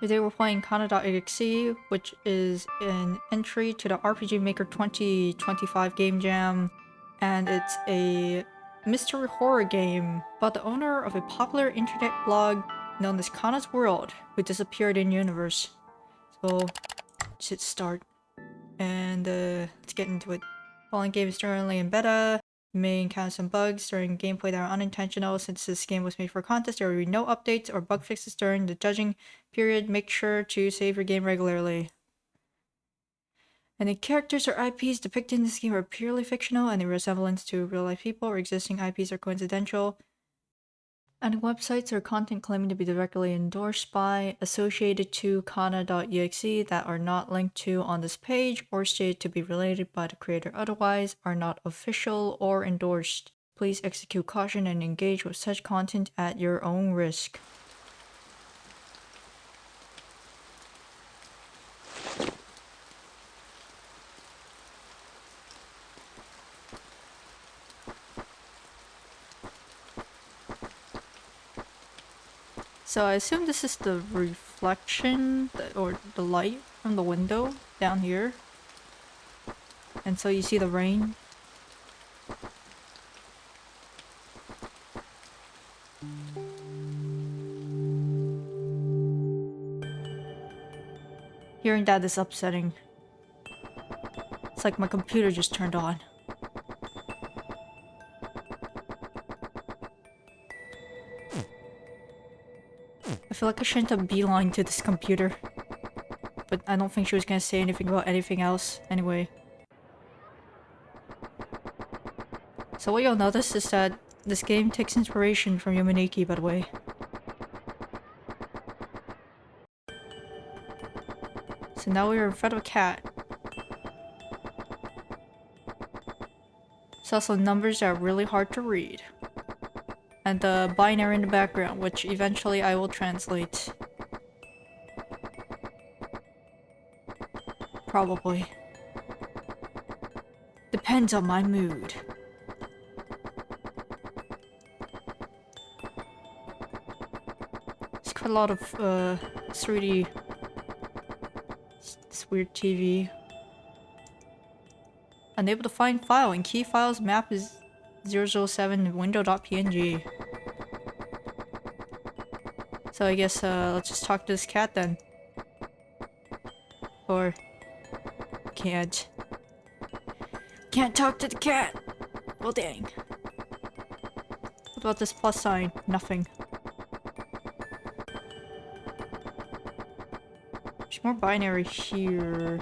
Today we're playing Kana.exe, which is an entry to the RPG Maker 2025 Game Jam, and it's a mystery horror game about the owner of a popular internet blog known as Kana's World, who disappeared in universe. So, let's hit start, and let's get into it. Following game is currently in beta. You may encounter some bugs during gameplay that are unintentional. Since this game was made for a contest, there will be no updates or bug fixes during the judging period. Make sure to save your game regularly. Any characters or IPs depicted in this game are purely fictional. Any resemblance to real-life people or existing IPs are coincidental. Any websites or content claiming to be directly endorsed by, associated to Kana.exe that are not linked to on this page or stated to be related by the creator otherwise are not official or endorsed. Please execute caution and engage with such content at your own risk. So I assume this is the reflection or the light from the window down here. And so you see the rain. Hearing that is upsetting. It's like my computer just turned on. I feel like I shouldn't have beeline to this computer. But I don't think she was gonna say anything about anything else anyway. So what you'll notice is that this game takes inspiration from Yume Nikki, by the way. So now we're in front of a cat. It's also numbers that are really hard to read. And the binary in the background, which eventually I will translate. Probably. Depends on my mood. There's quite a lot of 3D. This weird TV. Unable to find file. In key files, map is 007 window.png. So I guess let's just talk to this cat then. Or can't. Can't talk to the cat! Well dang. What about this plus sign? Nothing. There's more binary here.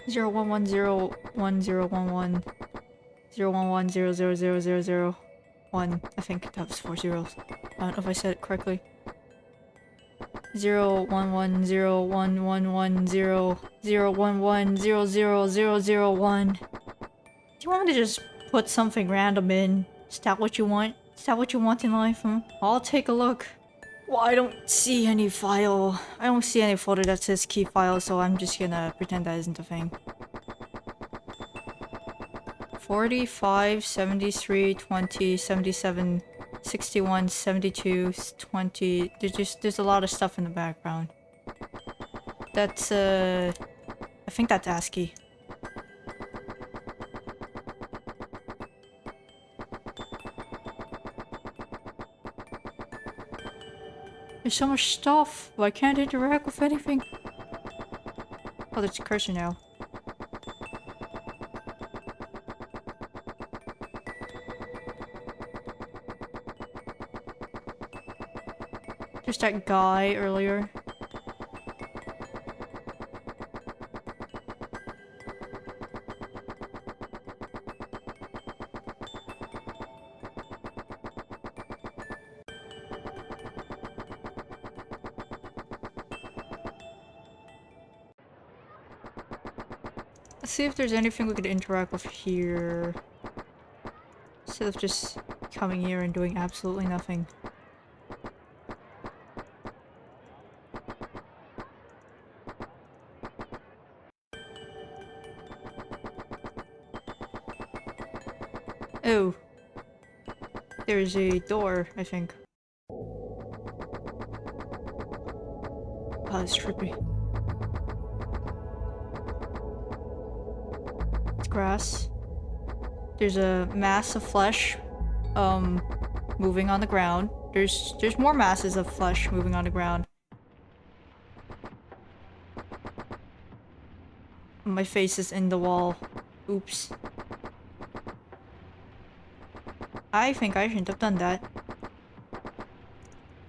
Zero 1101011 011000001. I think that was 4 zeros. I don't know if I said it correctly. 011011001100001. Do you want me to just put something random in? Is that what you want? Is that what you want in life? I'll take a look. Well, I don't see any file. I don't see any folder that says key file, so I'm just gonna pretend that isn't a thing. 45, 73, 20, 77, 61, 72, 20. There's a lot of stuff in the background. That's I think that's ASCII. There's so much stuff. Why can't I interact with anything? Oh, there's a cursor now. There's that guy earlier. Let's see if there's anything we could interact with here. Instead of just coming here and doing absolutely nothing. Oh. There's a door, I think. Oh, it's trippy. It's grass. There's a mass of flesh, moving on the ground. There's more masses of flesh moving on the ground. My face is in the wall. Oops. I think I shouldn't have done that.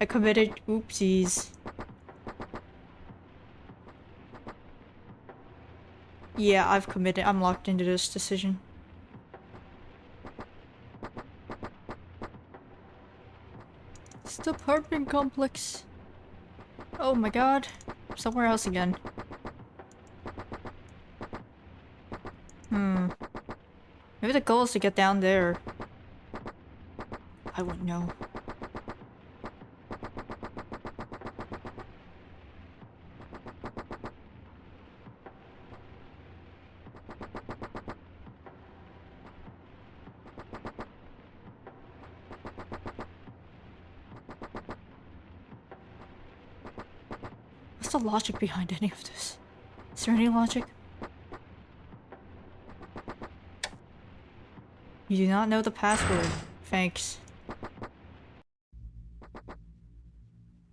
I committed oopsies. Yeah, I've committed. I'm locked into this decision. It's the apartment complex. Oh my god. Somewhere else again. Maybe the goal is to get down there. I wouldn't know. What's the logic behind any of this? Is there any logic? You do not know the password. Thanks.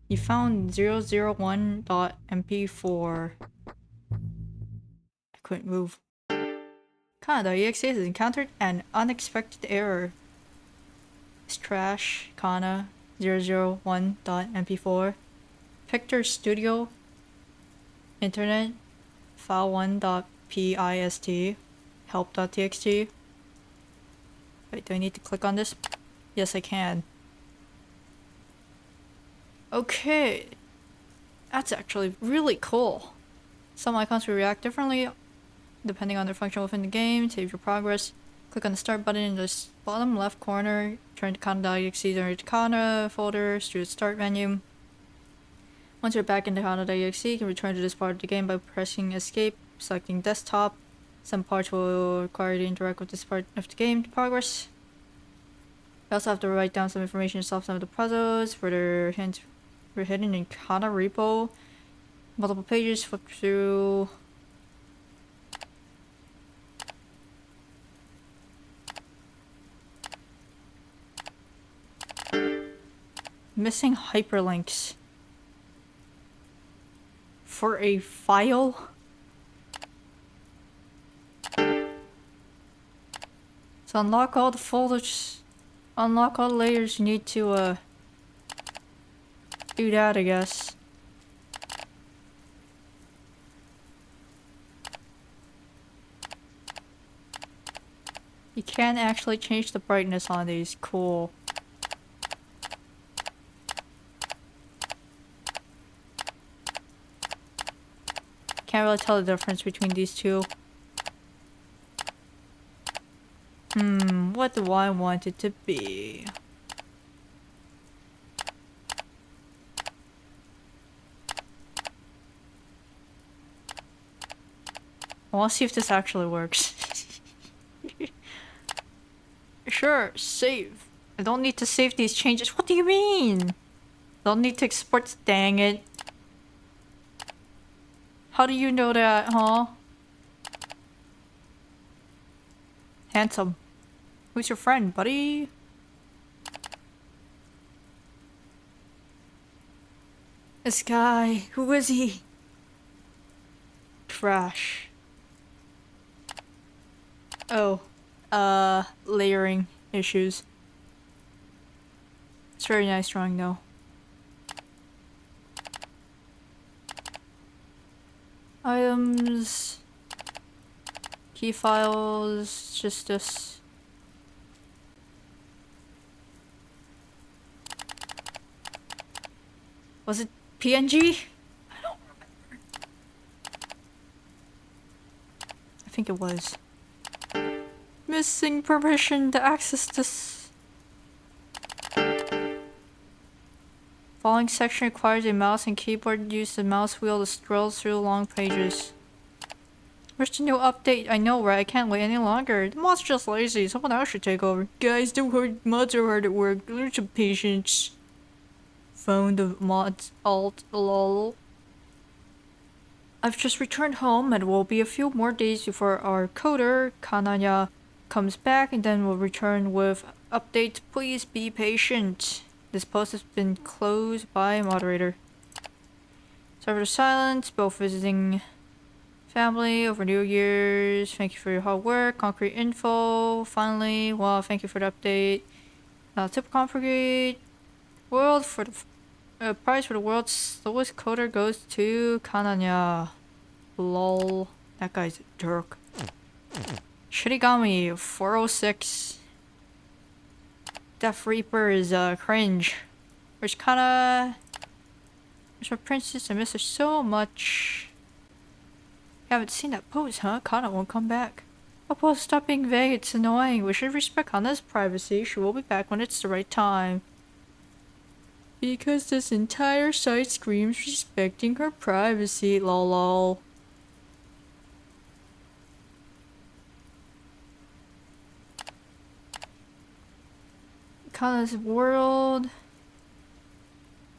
You found 001.mp4. I couldn't move. Kana.exe has encountered an unexpected error. It's trash. Kana 001.mp4. Picture Studio. Internet. File1.pist. Help.txt. Wait, do I need to click on this? Yes, I can. Okay. That's actually really cool. Some icons will react differently depending on their function within the game. Save your progress. Click on the start button in the bottom left corner. Turn to Kana.exe or to Kana folder through the start menu. Once you're back in the Kana.exe, you can return to this part of the game by pressing escape, selecting desktop. Some parts will require you to interact with this part of the game to progress. You also have to write down some information to solve some of the puzzles. Further hints were hidden in Kana repo. Multiple pages, flip through. Missing hyperlinks. For a file? To unlock all the folders, unlock all the layers, you need to, do that, I guess. You can actually change the brightness on these. Cool. Can't really tell the difference between these two. What do I want it to be? I want to see if this actually works. Sure, save. I don't need to save these changes. What do you mean? Don't need to export. Dang it. How do you know that, huh? Handsome. Who's your friend, buddy? This guy. Who is he? Trash. Oh. Layering issues. It's very nice drawing though. Items. Key files. Just this. Was it PNG? I don't remember. I think it was. Missing permission to access this. Following section requires a mouse and keyboard. Use the mouse wheel to scroll through long pages. Where's the new update? I know, right? I can't wait any longer. The mod's just lazy. Someone else should take over. Guys, the mods are hard at work. Learn some patience. Found the mods alt lol. I've just returned home and it will be a few more days before our coder, Kana comes back, and then we'll return with updates. Please be patient. This post has been closed by moderator. Sorry for the silence, both visiting family over New Year's. Thank you for your hard work. Concrete info. Finally, wow, thank you for the update. Tip concrete. World for the prize for the world's slowest coder goes to Kana. Lol. That guy's a jerk. Shinigami 406. Death Reaper is cringe. Where's Kana? Where's my princess? I miss her so much. You haven't seen that pose, huh? Kana won't come back. Oh, pose, stop being vague. It's annoying. We should respect Kana's privacy. She will be back when it's the right time. Because this entire site screams respecting her privacy. Lol lol. Kana's world.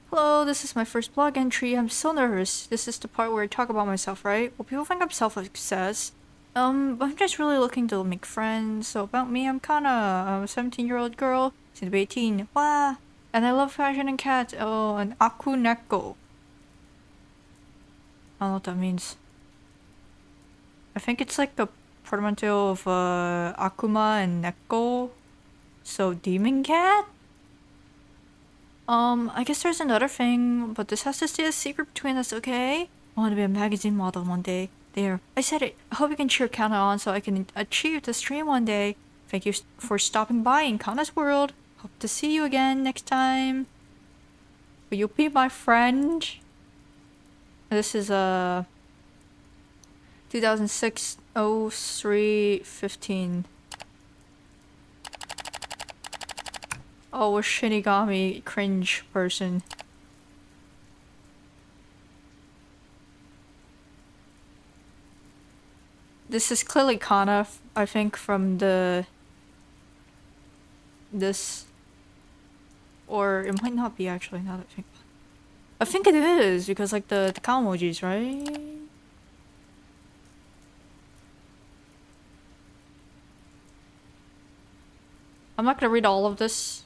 Hello, this is my first blog entry. I'm so nervous. This is the part where I talk about myself, right? Well, people think I'm self-obsessed. But I'm just really looking to make friends. So about me, I'm Kana. I'm a 17-year-old girl. Soon to be 18. Wah! And I love fashion and cats. Oh, an aku neko. I don't know what that means. I think it's like a portmanteau of Akuma and Neko. So demon cat? I guess there's another thing, but this has to stay a secret between us, okay? I want to be a magazine model one day. There, I said it. I hope you can cheer Kana on so I can achieve this dream one day. Thank you for stopping by in Kana's world. Hope to see you again next time. Will you be my friend? This is 2006 03/15. Oh, a Shinigami cringe person. This is clearly Kana, I think, from this. Or it might not be actually, now that I think it is, because like the cow emojis, right? I'm not gonna read all of this.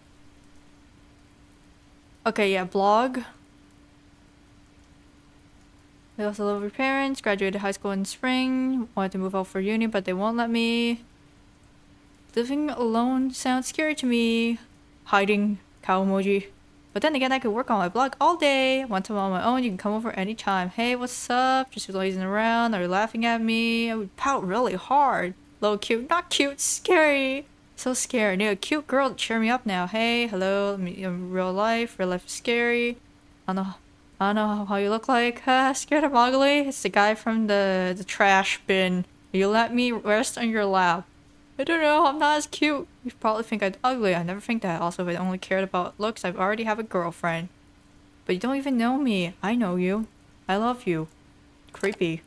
Okay, yeah, blog. I also love your parents, graduated high school in spring, wanted to move out for uni but they won't let me. Living alone sounds scary to me. Hiding, cow emoji. But then again, I could work on my blog all day. Want to on my own, you can come over anytime. Hey, what's up? Just lazing around, are you laughing at me? I would pout really hard. Little cute, not cute, scary. So scared. I need a cute girl to cheer me up now. Hey, hello, real life is scary. I don't know how you look like. Scared I'm ugly? It's the guy from the trash bin. You let me rest on your lap. I don't know, I'm not as cute. You probably think I'm ugly. I never think that. Also, if I only cared about looks, I'd already have a girlfriend. But you don't even know me. I know you. I love you. Creepy.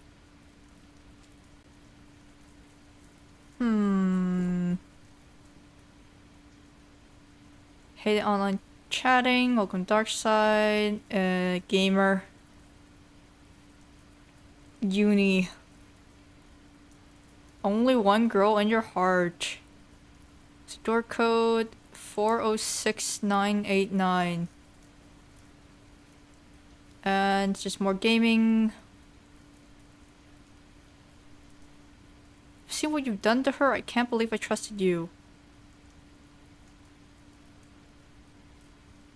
Hate online chatting. Welcome dark side. Gamer. Uni. Only one girl in your heart. Store code 406989. And just more gaming. See what you've done to her? I can't believe I trusted you.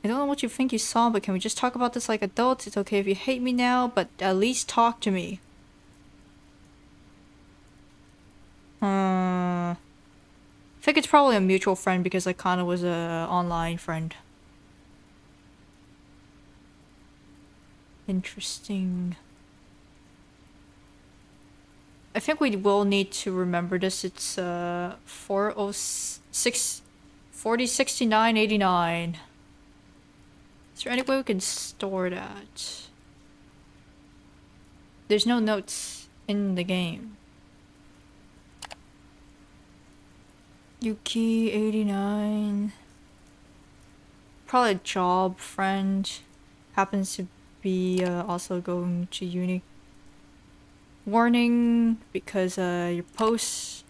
I don't know what you think you saw, but can we just talk about this like adults? It's okay if you hate me now, but at least talk to me. I think it's probably a mutual friend because like Kana was a online friend. Interesting. I think we will need to remember this. It's 406 406989. Is there any way we can store that? There's no notes in the game. Yuki 89. Probably a job friend. Happens to be also going to uni. Warning because your posts.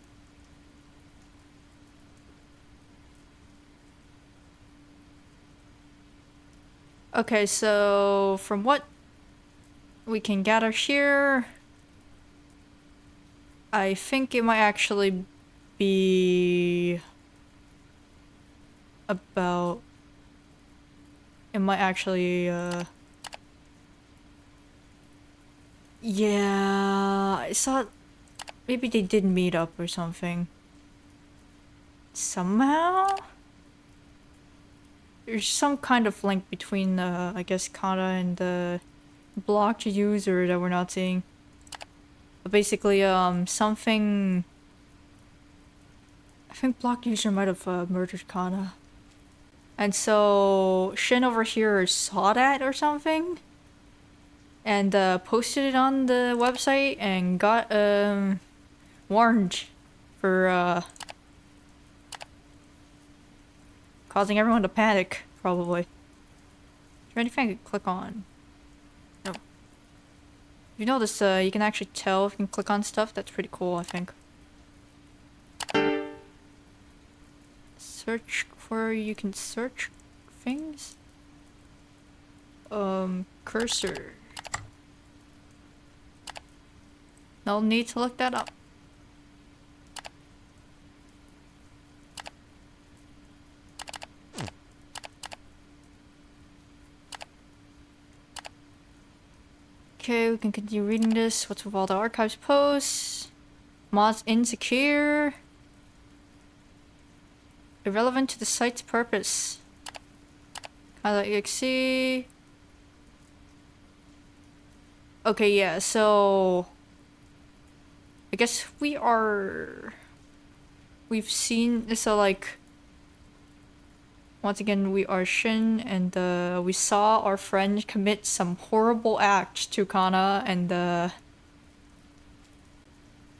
Okay, so from what we can gather here, I think it might actually be about. It might actually, yeah, I saw. Maybe they did meet up or something. Somehow? There's some kind of link between, I guess, Kana and the blocked user that we're not seeing. But basically, something. I think blocked user might have murdered Kana. And so Shin over here saw that or something and posted it on the website and got warned for causing everyone to panic, probably. Is there anything I could click on? No. You notice you can actually tell if you can click on stuff. That's pretty cool, I think. Search where you can search things? Cursor. No need to look that up. Okay, we can continue reading this. What's with all the archives posts? Mods insecure. Irrelevant to the site's purpose. Kana.exe. Okay, yeah, so I guess we've seen, so like, once again, we are Shin, and we saw our friend commit some horrible act to Kana, and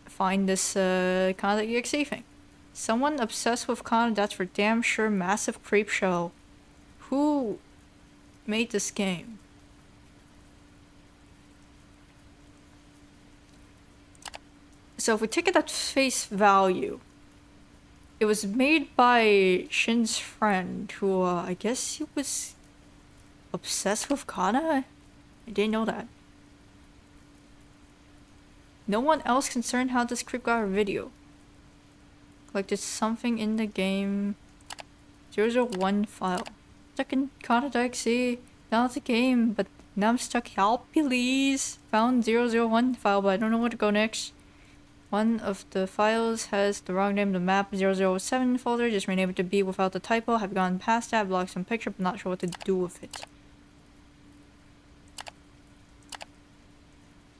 find this Kana.exe thing. Someone obsessed with Kana, that's for damn sure. Massive creep show. Who made this game? So if we take it at face value, it was made by Shin's friend, who I guess he was obsessed with Kana? I didn't know that. No one else concerned how this creep got a video. Like there's something in the game. 001 file. Stuck in Kana.exe. Not the game, but now I'm stuck. Help, please. Found 001 file, but I don't know where to go next. One of the files has the wrong name, the map 007 folder. Just rename it to B without the typo. Have gone past that, blocked some picture, but not sure what to do with it.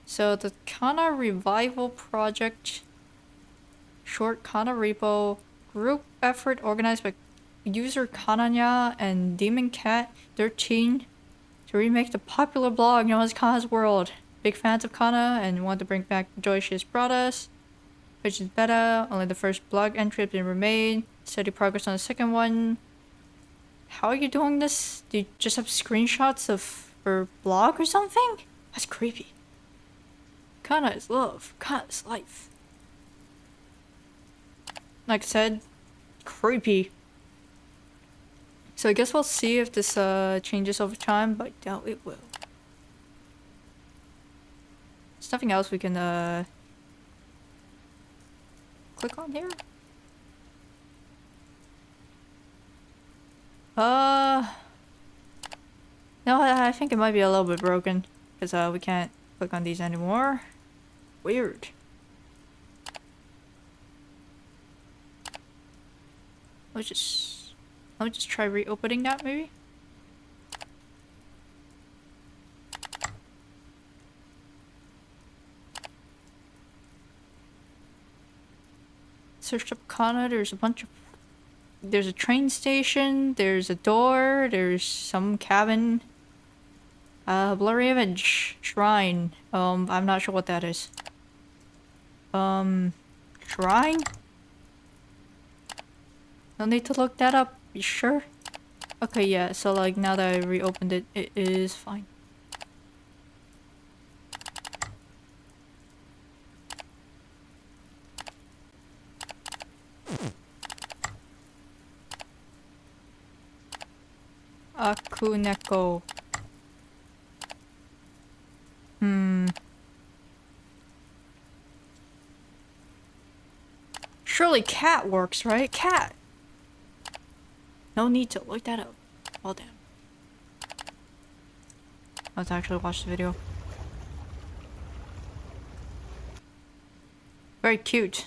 So the Kana Revival Project, short Kana Repo, group effort organized by user Kananya and Demon Cat 13 to remake the popular blog known as Kana's World. Big fans of Kana and want to bring back the joy she has brought us. Which is better. Only the first blog entry has been remade. Steady progress on the second one. How are you doing this? Do you just have screenshots of her blog or something? That's creepy. Kana is love. Kana is life. Like I said, creepy. So I guess we'll see if this changes over time, but I doubt it will. There's nothing else we can click on here? No, I think it might be a little bit broken. Because we can't click on these anymore. Weird. Let me just try reopening that maybe? Searched up Kana, there's a train station, there's a door, there's some cabin. Blurry image. Shrine. I'm not sure what that is. Shrine? No need to look that up. You sure? Okay, yeah, so like now that I reopened it, it is fine. Akuneko. Surely cat works, right? Cat! No need to look that up. Well, damn. Let's actually watch the video. Very cute.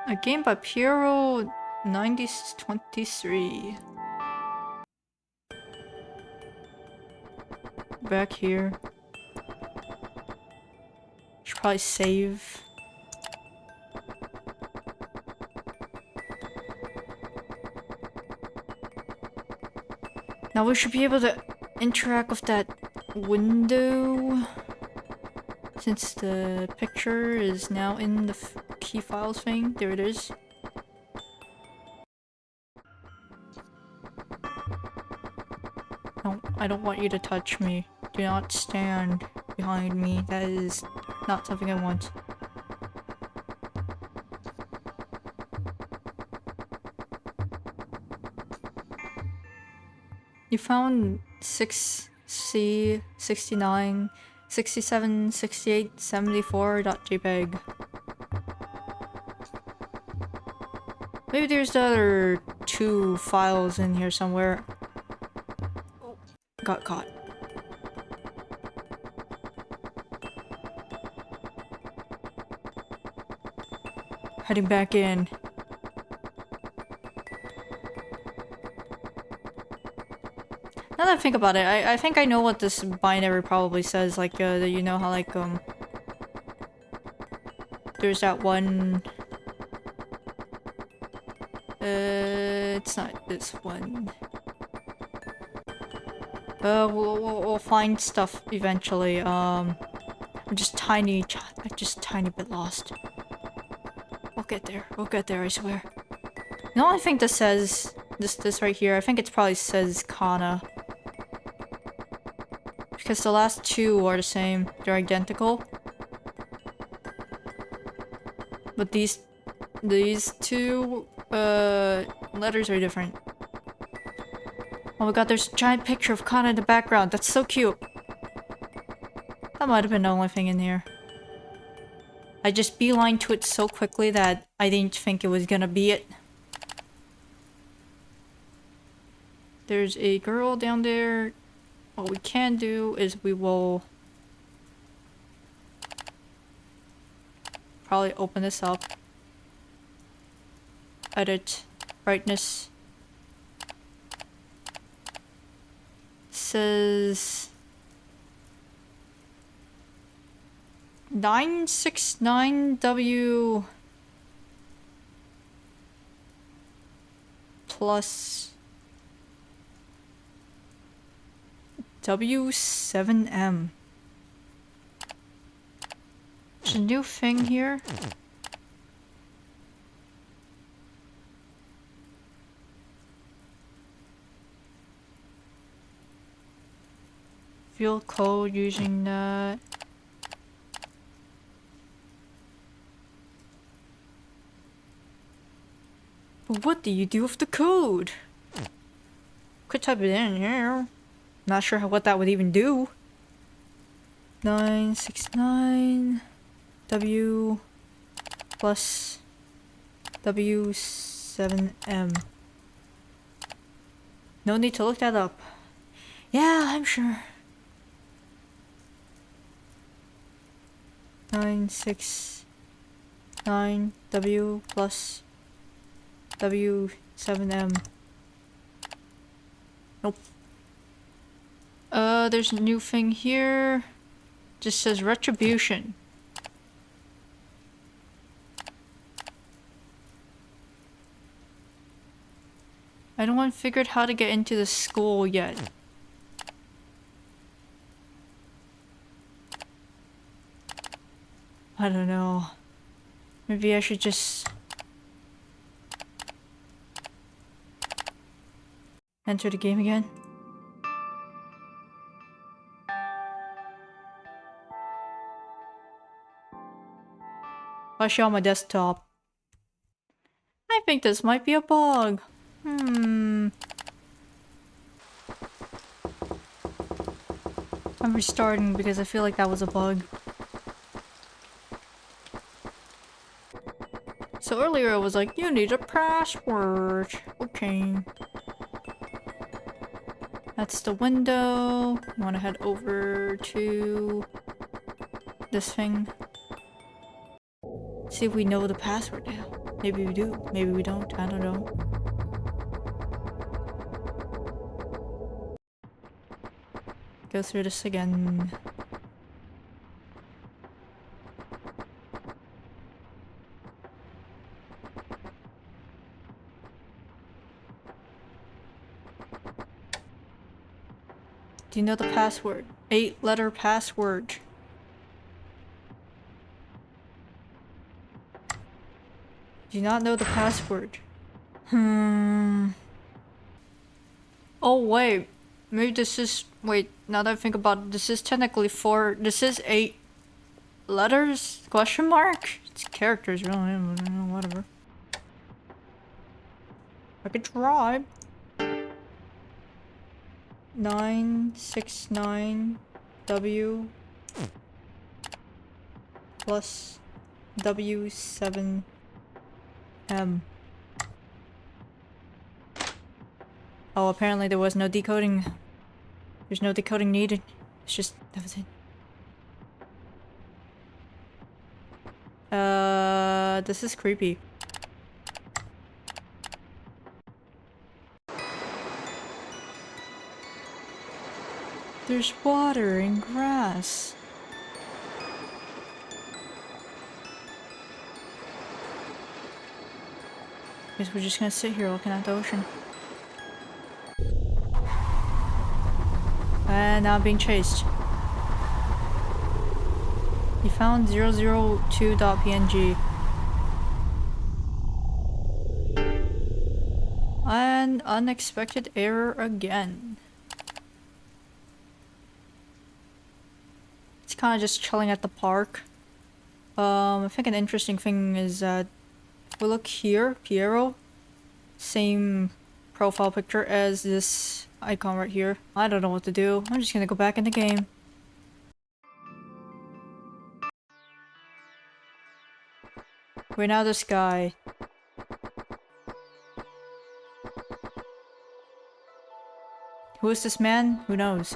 A game by Piero 9023. Back here. Should probably save. Now we should be able to interact with that window. Since the picture is now in the key files thing. There it is. No, I don't want you to touch me. Do not stand behind me. That is not something I want. You found 6C, 69, 67, 68, 74.jpg. Maybe there's the other 2 files in here somewhere. Oh, got caught. Heading back in. Now that I think about it, I think I know what this binary probably says. Like, you know how like, there's that one... it's not this one. We'll find stuff eventually. I'm just tiny bit lost. We'll get there. We'll get there, I swear. No, I think this says... This right here, I think it probably says Kana. Because the last 2 are the same. They're identical. But these 2, letters are different. Oh my god, there's a giant picture of Kana in the background. That's so cute. That might have been the only thing in here. I just beelined to it so quickly that I didn't think it was gonna be it. There's a girl down there. What we can do is we will probably open this up. Edit. Brightness. Says 969W plus W7M. There's a new thing here. Field code using that. But what do you do with the code? Could type it in here. Not sure what that would even do. 969 W plus W7M. No need to look that up. Yeah, I'm sure. 969 W plus W7M. Nope. There's a new thing here. Just says retribution. I don't want to figure out how to get into the school yet. I don't know. Maybe I should just enter the game again. I show on my desktop. I think this might be a bug. I'm restarting because I feel like that was a bug. So earlier it was like, you need a password. Okay. That's the window. I want to head over to this thing. See if we know the password now. Maybe we do. Maybe we don't. I don't know. Go through this again. Do you know the password? 8-letter password. Do you not know the password? Oh wait. Maybe this is... Wait, now that I think about it, this is technically 4... This is 8 letters? Question mark? It's characters, really. I don't know, whatever. I could try. 969 W plus W7 M. Oh, apparently there was no decoding. There's no decoding needed. It's just... that was it. This is creepy. There's water and grass. Guess we're just gonna sit here looking at the ocean. And now I'm being chased. You found 002.png. An unexpected error again. It's kind of just chilling at the park. I think an interesting thing is that if we look here, Piero, same profile picture as this icon right here. I don't know what to do. I'm just gonna go back in the game. Wait, now this guy. Who is this man? Who knows?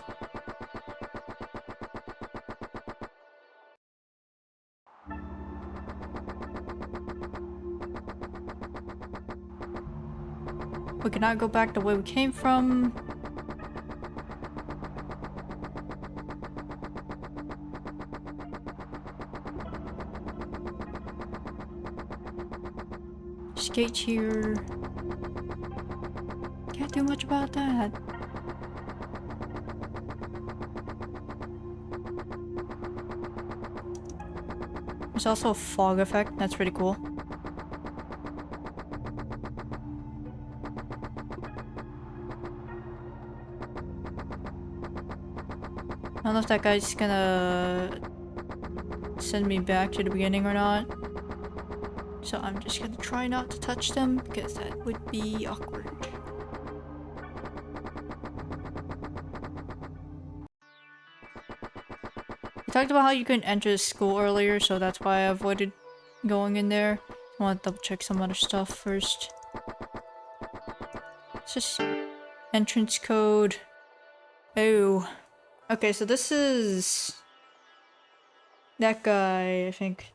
We cannot go back the way we came from. Skate here. Can't do much about that. There's also a fog effect. That's pretty cool. I don't know if that guy's gonna send me back to the beginning or not. So I'm just gonna try not to touch them because that would be awkward. We talked about how you couldn't enter the school earlier, so that's why I avoided going in there. I want to double check some other stuff first. It's just entrance code. Oh. Okay, so this is that guy, I think.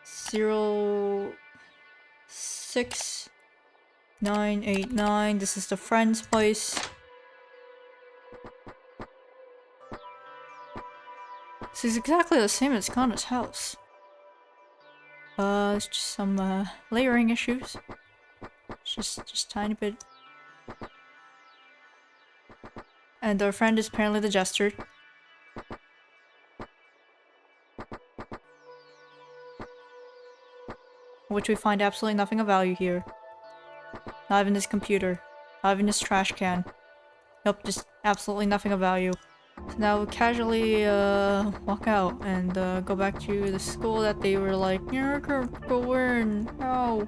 06989. This is the friend's place. This is exactly the same as Kana's house. It's just some layering issues. It's just tiny bit. And our friend is apparently the jester. which we find absolutely nothing of value here. Not even this computer. Not even this trash can. Nope, just absolutely nothing of value. So now we casually walk out and go back to the school that they were like, you're gonna go in. No.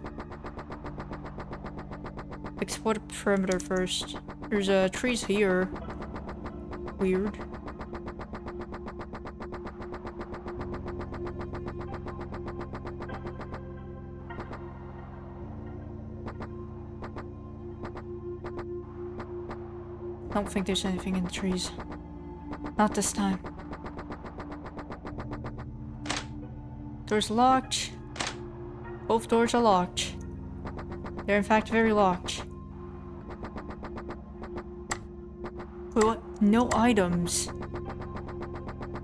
Explore the perimeter first. There's trees here. Weird. I don't think there's anything in the trees. Not this time. Door's locked. Both doors are locked. They're in fact very locked. Wait, what? No items.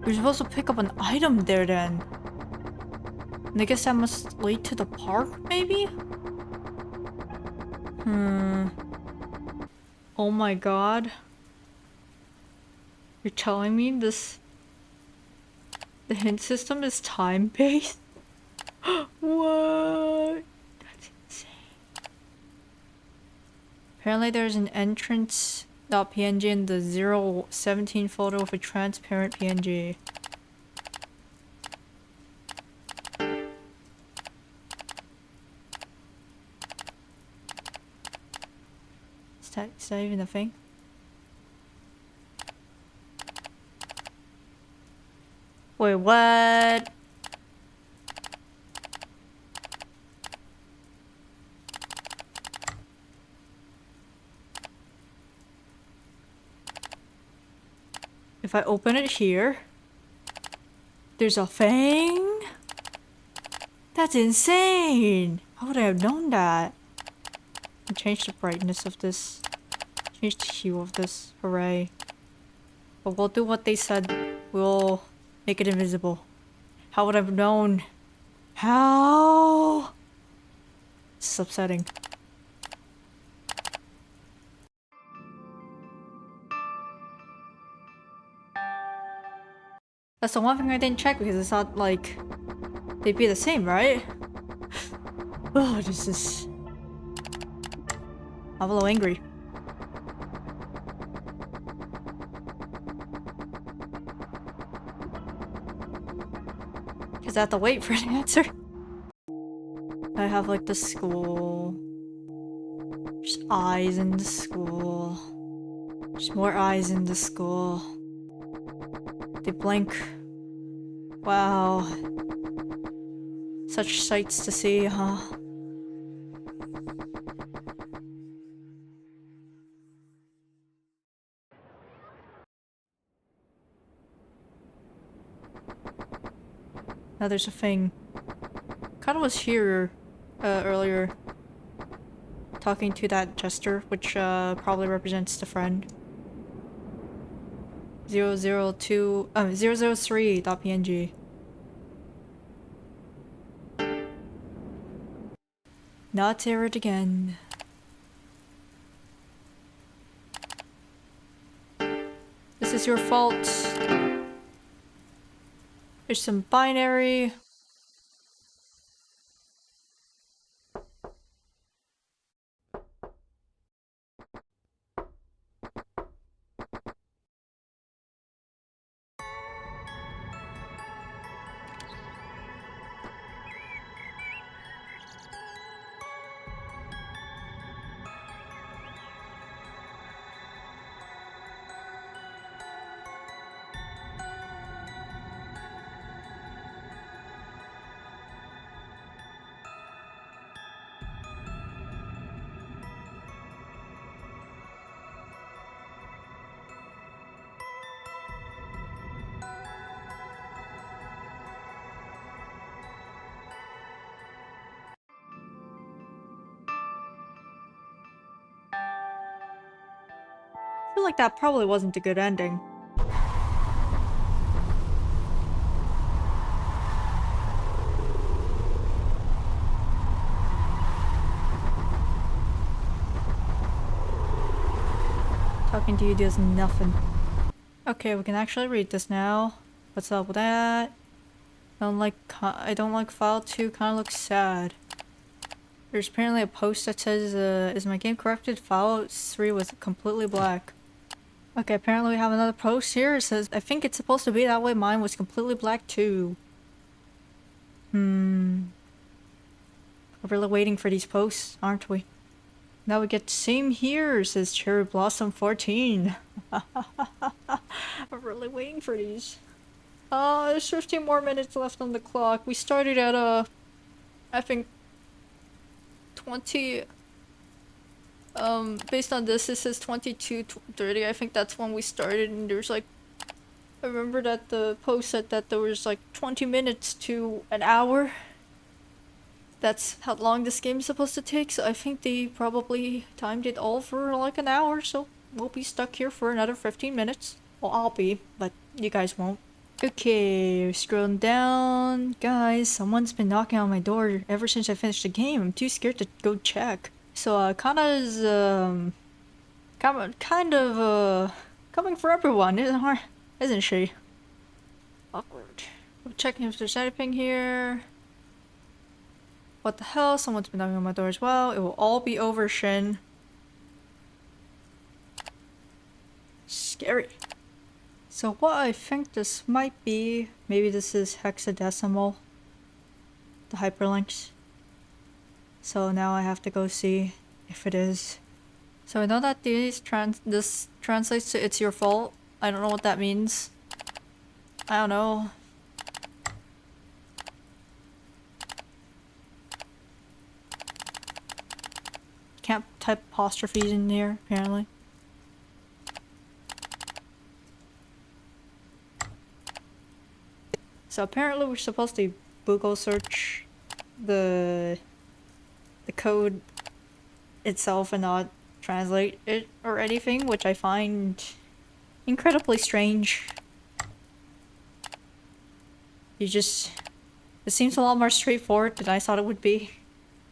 We're supposed to pick up an item there then. And I guess that must lead to the park, maybe? Oh my god. You're telling me this... The hint system is time-based? What? That's insane. Apparently there's an entrance.png in the 017 folder with a transparent PNG. Is that even a thing? Wait, what? If I open it here, there's a thing? That's insane! How would I have known that? Change the brightness of this. Change the hue of this. Hooray. But we'll do what they said. We'll make it invisible. How would I have known? How? This is upsetting. That's the one thing I didn't check because it's not like they'd be the same, right? Oh, this is... I'm a little angry. Because I have to wait for an answer. I have like the school. There's eyes in the school. There's more eyes in the school. They blink. Wow. Such sights to see, huh? Now there's a thing. Kana was here earlier talking to that jester, which probably represents the friend. 003.png. Not errored again. This is your fault. There's some binary. I feel like that probably wasn't a good ending. Talking to you does nothing. Okay, we can actually read this now. What's up with that? I don't like file 2, kinda looks sad. There's apparently a post that says, is my game corrupted? File 3 was completely black. Okay, apparently we have another post here. It says, I think it's supposed to be that way. Mine was completely black too. We're really waiting for these posts, aren't we? Now we get same here, says Cherry Blossom 14. I'm really waiting for these. There's 15 more minutes left on the clock. We started at, I think 20, based on this, it says 22:30. I think that's when we started, and there's like, I remember that the post said that there was like 20 minutes to an hour. That's how long this game is supposed to take, so I think they probably timed it all for like an hour, so we'll be stuck here for another 15 minutes. Well, I'll be, but you guys won't. Okay, scrolling down. Guys, someone's been knocking on my door ever since I finished the game. I'm too scared to go check. So, Kana's, kind of, coming for everyone, isn't she? Awkward. I'm checking if there's anything here. What the hell? Someone's been knocking on my door as well. It will all be over, Shin. Scary. So what I think this might be, maybe this is hexadecimal. The hyperlinks. So now I have to go see if it is. So I know that this translates to "it's your fault." I don't know what that means. I don't know. Can't type apostrophes in here, apparently. So apparently we're supposed to Google search the code itself and not translate it or anything, which I find incredibly strange. It seems a lot more straightforward than I thought it would be.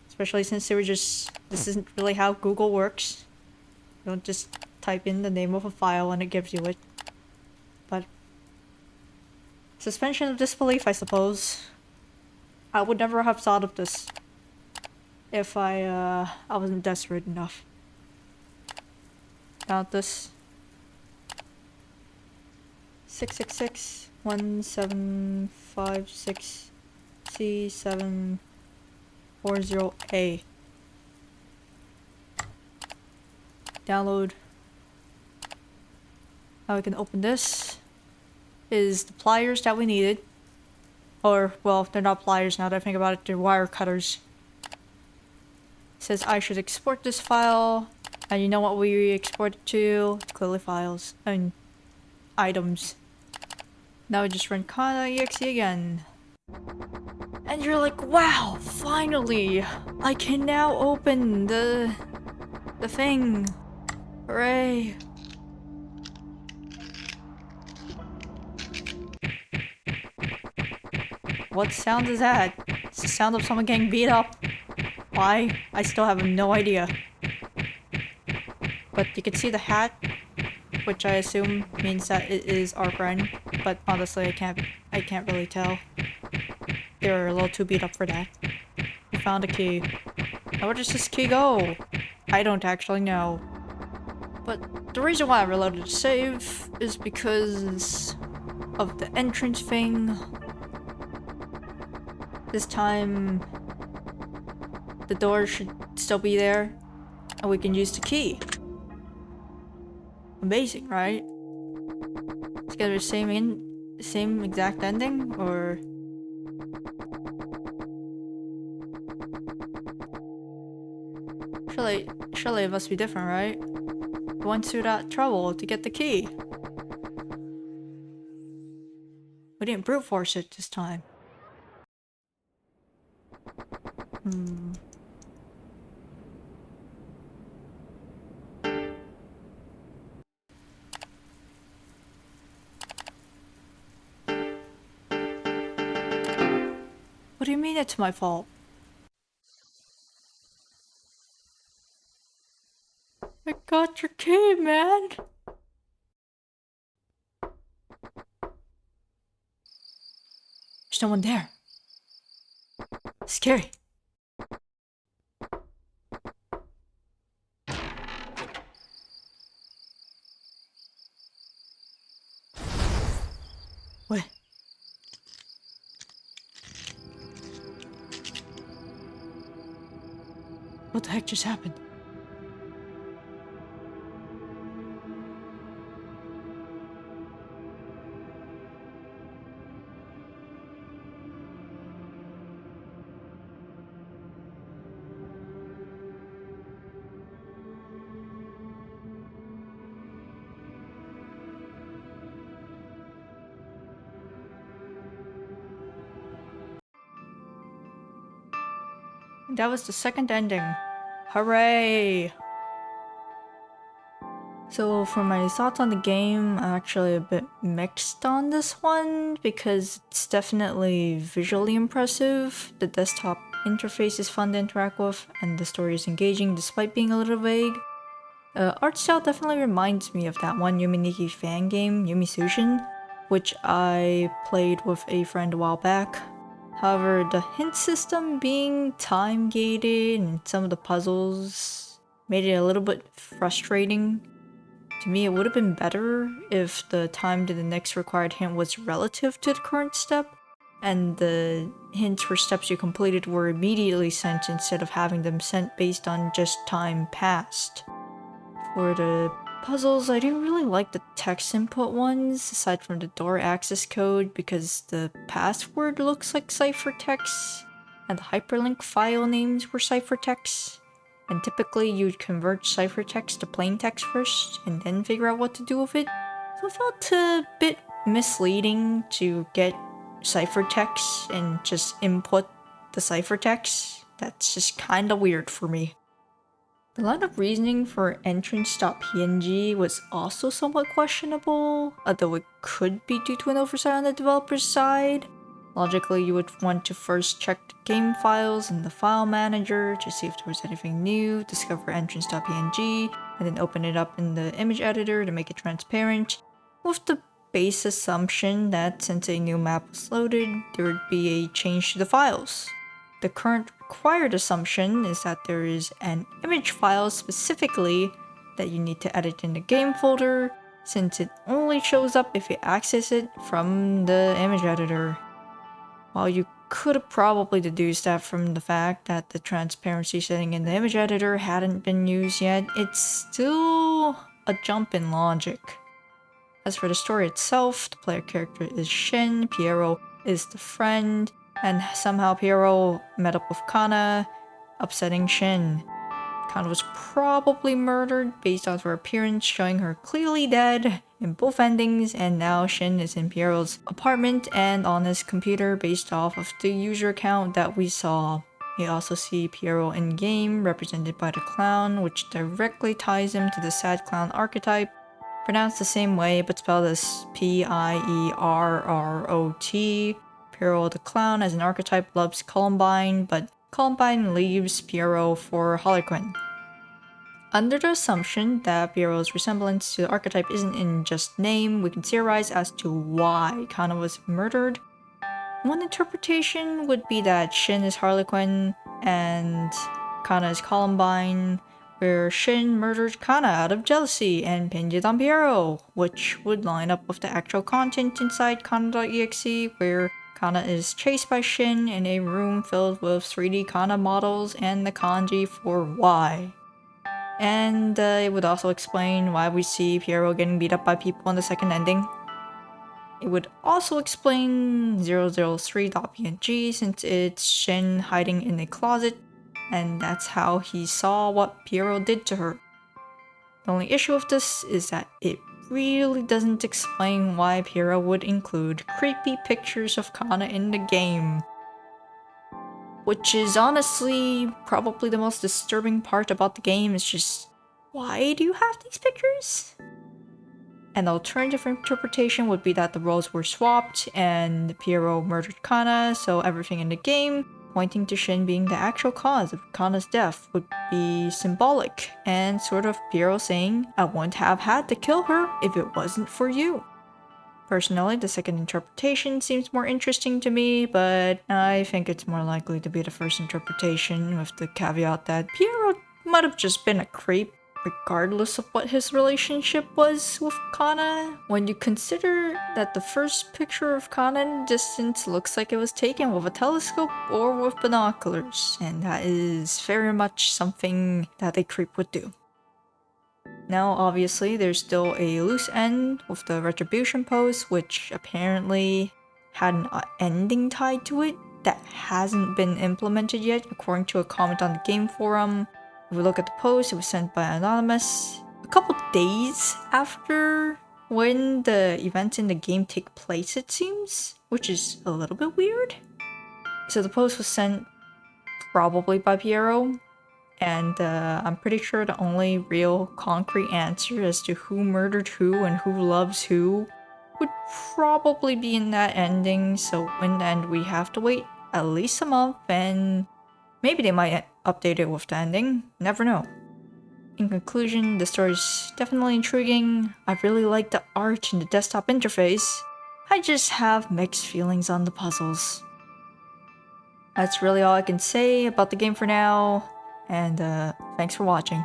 Especially since this isn't really how Google works. You don't just type in the name of a file and it gives you it. But suspension of disbelief, I suppose. I would never have thought of this if I wasn't desperate enough. Count this. 666-1756 C740A. Download. Now we can open this. Is the pliers that we needed. Or, well, they're not pliers now that I think about it, they're wire cutters. It says I should export this file. And you know what we export it to? Clearly files. And items. Now we just run Kana.exe again. And you're like, wow, finally! I can now open the thing. Hooray. What sound is that? It's the sound of someone getting beat up. Why? I still have no idea. But you can see the hat, which I assume means that it is our friend. But honestly, I can't really tell. They're a little too beat up for that. We found a key. Now where does this key go? I don't actually know. But the reason why I reloaded to save is because of the entrance thing. This time, the door should still be there, and we can use the key. Amazing, right? It's gonna be the same exact ending, or surely it must be different, right? We went through that trouble to get the key. We didn't brute force it this time. What do you mean it's my fault? I got your key, man! There's no one there. Scary. What the heck just happened? That was the second ending. Hooray! So for my thoughts on the game, I'm actually a bit mixed on this one because it's definitely visually impressive. The desktop interface is fun to interact with, and the story is engaging despite being a little vague. Art style definitely reminds me of that one Yume Nikki fan game, Yumi Sushin, which I played with a friend a while back. However, the hint system being time gated and some of the puzzles made it a little bit frustrating. To me, it would have been better if the time to the next required hint was relative to the current step, and the hints for steps you completed were immediately sent instead of having them sent based on just time passed. For the puzzles, I didn't really like the text input ones, aside from the door access code, because the password looks like ciphertext, and the hyperlink file names were ciphertext. And typically you'd convert ciphertext to plain text first, and then figure out what to do with it. So it felt a bit misleading to get ciphertext and just input the ciphertext. That's just kinda weird for me. The line of reasoning for entrance.png was also somewhat questionable, although it could be due to an oversight on the developer's side. Logically, you would want to first check the game files in the file manager to see if there was anything new, discover entrance.png, and then open it up in the image editor to make it transparent, with the base assumption that since a new map was loaded, there would be a change to the files. The current required assumption is that there is an image file specifically that you need to edit in the game folder, since it only shows up if you access it from the image editor. While you could have probably deduced that from the fact that the transparency setting in the image editor hadn't been used yet, it's still a jump in logic. As for the story itself, the player character is Shin, Piero is the friend, and somehow Piero met up with Kana, upsetting Shin. Kana was probably murdered based on her appearance showing her clearly dead in both endings, and now Shin is in Piero's apartment and on his computer based off of the user account that we saw. We also see Piero in-game, represented by the clown, which directly ties him to the sad clown archetype, pronounced the same way but spelled as Pierrot. Piero the clown as an archetype loves Columbine, but Columbine leaves Piero for Harlequin. Under the assumption that Piero's resemblance to the archetype isn't in just name, we can theorize as to why Kana was murdered. One interpretation would be that Shin is Harlequin and Kana is Columbine, where Shin murdered Kana out of jealousy and pinned it on Piero, which would line up with the actual content inside Kana.exe, where Kana is chased by Shin in a room filled with 3D Kana models and the kanji for Y. And it would also explain why we see Piero getting beat up by people in the second ending. It would also explain 003.png since it's Shin hiding in a closet, and that's how he saw what Piero did to her. The only issue with this is that it really doesn't explain why Piero would include creepy pictures of Kana in the game. Which is honestly probably the most disturbing part about the game, is just, why do you have these pictures? An alternative interpretation would be that the roles were swapped and Piero murdered Kana, so everything in the game pointing to Shin being the actual cause of Kana's death would be symbolic, and sort of Piero saying, I wouldn't have had to kill her if it wasn't for you. Personally, the second interpretation seems more interesting to me, but I think it's more likely to be the first interpretation, with the caveat that Piero might have just been a creep regardless of what his relationship was with Kana, when you consider that the first picture of Kana in the distance looks like it was taken with a telescope or with binoculars, and that is very much something that a creep would do. Now, obviously, there's still a loose end with the retribution pose, which apparently had an ending tied to it that hasn't been implemented yet, according to a comment on the game forum. If we look at the post, it was sent by Anonymous a couple days after when the events in the game take place, it seems, which is a little bit weird. So the post was sent probably by Piero, and I'm pretty sure the only real concrete answer as to who murdered who and who loves who would probably be in that ending. So in the end, we have to wait at least a month, and maybe they might update it with the ending. Never know. In conclusion, the story's definitely intriguing. I really like the art and the desktop interface. I just have mixed feelings on the puzzles. That's really all I can say about the game for now, and thanks for watching.